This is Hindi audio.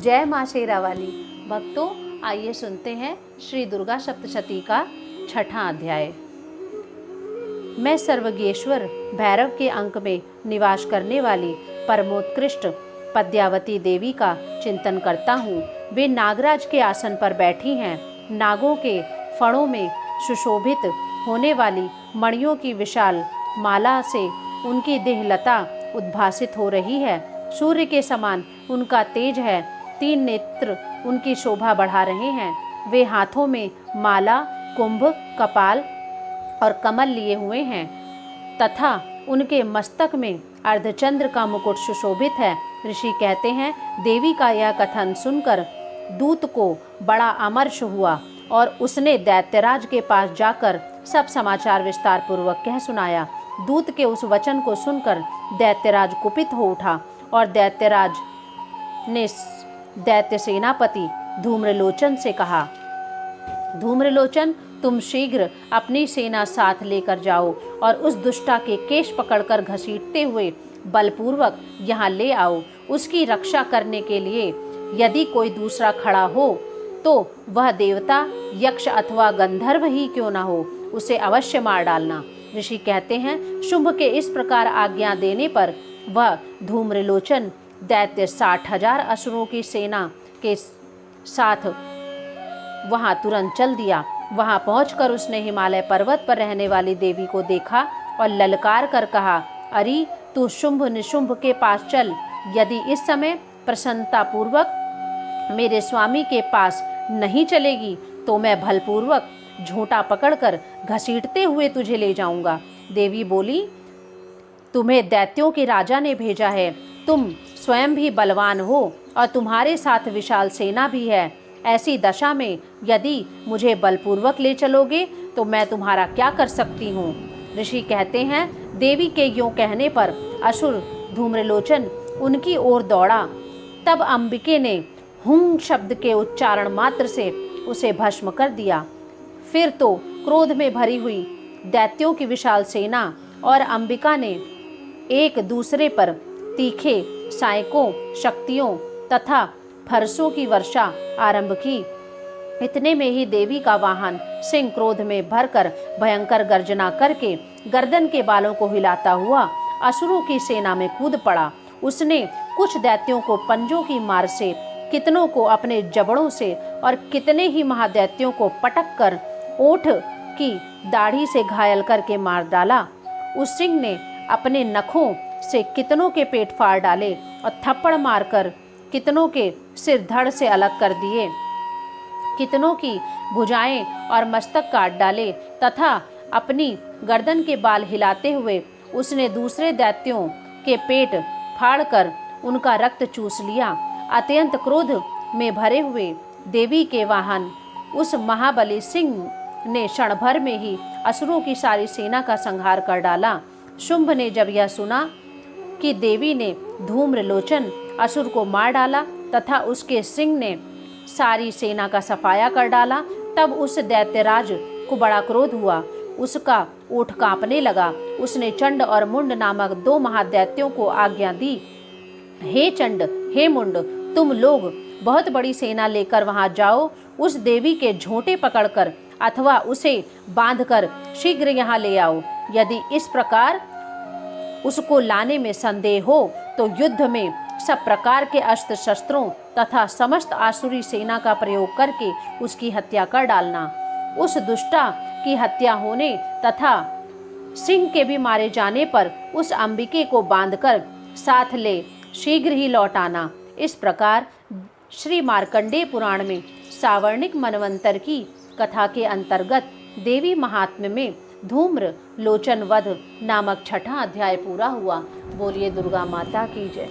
जय माँ शेरा वाली। भक्तों, आइए सुनते हैं श्री दुर्गा सप्तशती का 6वां अध्याय। मैं सर्वज्ञेश्वर भैरव के अंक में निवास करने वाली परमोत्कृष्ट पद्यावती देवी का चिंतन करता हूँ। वे नागराज के आसन पर बैठी हैं। नागों के फणों में सुशोभित होने वाली मणियों की विशाल माला से उनकी देहलता उद्भासित हो रही है। सूर्य के समान उनका तेज है। 3 नेत्र उनकी शोभा बढ़ा रहे हैं। वे हाथों में माला, कुंभ, कपाल और कमल लिए हुए हैं तथा उनके मस्तक में अर्धचंद्र का मुकुट सुशोभित है। ऋषि कहते हैं, देवी का यह कथन सुनकर दूत को बड़ा अमर्ष हुआ और उसने दैत्यराज के पास जाकर सब समाचार विस्तार पूर्वक कह सुनाया। दूत के उस वचन को सुनकर दैत्यराज कुपित हो उठा और दैत्यराज ने दैत्य सेनापति धूम्रलोचन से कहा, धूम्रलोचन, तुम शीघ्र अपनी सेना साथ लेकर जाओ और उस दुष्टा के केश पकड़कर घसीटते हुए बलपूर्वक यहाँ ले आओ। उसकी रक्षा करने के लिए यदि कोई दूसरा खड़ा हो तो वह देवता, यक्ष अथवा गंधर्व ही क्यों ना हो, उसे अवश्य मार डालना। ऋषि कहते हैं, शुंभ के इस प्रकार आज्ञा देने पर वह धूम्रलोचन दैत्य 60,000 असुरों की सेना के साथ वहां तुरंत चल दिया। वहां पहुंचकर उसने हिमालय पर्वत पर रहने वाली देवी को देखा और ललकार कर कहा, अरे तू शुंभ निशुंभ के पास चल। यदि इस समय प्रसन्नतापूर्वक मेरे स्वामी के पास नहीं चलेगी तो मैं बलपूर्वक झूठा पकड़कर घसीटते हुए तुझे ले जाऊंगा। देवी बोली, तुम्हें दैत्यों के राजा ने भेजा है। तुम स्वयं भी बलवान हो और तुम्हारे साथ विशाल सेना भी है। ऐसी दशा में यदि मुझे बलपूर्वक ले चलोगे तो मैं तुम्हारा क्या कर सकती हूँ। ऋषि कहते हैं, देवी के यूं कहने पर असुर धूम्रलोचन उनकी ओर दौड़ा। तब अंबिके ने हुं शब्द के उच्चारण मात्र से उसे भस्म कर दिया। फिर तो क्रोध में भरी हुई दैत्यों की विशाल सेना और अंबिका ने एक दूसरे पर तीखे सायकों, शक्तियों तथा फरसों की वर्षा आरंभ की। इतने में ही देवी का वाहन सिंह क्रोध में भरकर भयंकर गर्जना करके गर्दन के बालों को हिलाता हुआ असुरों की सेना में कूद पड़ा। उसने कुछ दैत्यों को पंजों की मार से, कितनों को अपने जबड़ों से और कितने ही महादैत्यों को पटक कर ओठ की दाढ़ी से घायल करके मार डाला। उस सिंह ने अपने नखों से कितनों के पेट फाड़ डाले और थप्पड़ मारकर कितनों के सिर धड़ से अलग कर दिए। कितनों की भुजाएं और मस्तक काट डाले तथा अपनी गर्दन के बाल हिलाते हुए उसने दूसरे दैत्यों के पेट फाड़कर उनका रक्त चूस लिया। अत्यंत क्रोध में भरे हुए देवी के वाहन उस महाबली सिंह ने क्षण भर में ही असुरों की सारी सेना का संहार कर डाला। शुंभ ने जब यह सुना कि देवी ने धूम्रलोचन असुर को मार डाला तथा उसके सिंह ने सारी सेना का सफाया कर डाला, तब उस दैत्यराज को बड़ा क्रोध हुआ। उसका ओठ कांपने लगा। उसने चंड और मुंड नामक 2 महादैत्यों को आज्ञा दी, हे चंड, हे मुंड, तुम लोग बहुत बड़ी सेना लेकर वहां जाओ। उस देवी के झोंटे पकड़कर अथवा उसे बांधकर शीघ्र यहाँ ले आओ। यदि इस प्रकार उसको लाने में संदेह हो तो युद्ध में सब प्रकार के अस्त्र शस्त्रों तथा समस्त आसुरी सेना का प्रयोग करके उसकी हत्या कर डालना। उस दुष्टा की हत्या होने तथा सिंह के भी मारे जाने पर उस अंबिके को बांधकर साथ ले शीघ्र ही लौट आना। इस प्रकार श्री मार्कंडेय पुराण में सावर्णिक मनवंतर की कथा के अंतर्गत देवी महात्म्य में धूम्र लोचन वध नामक 6वां अध्याय पूरा हुआ। बोलिए दुर्गा माता की जय।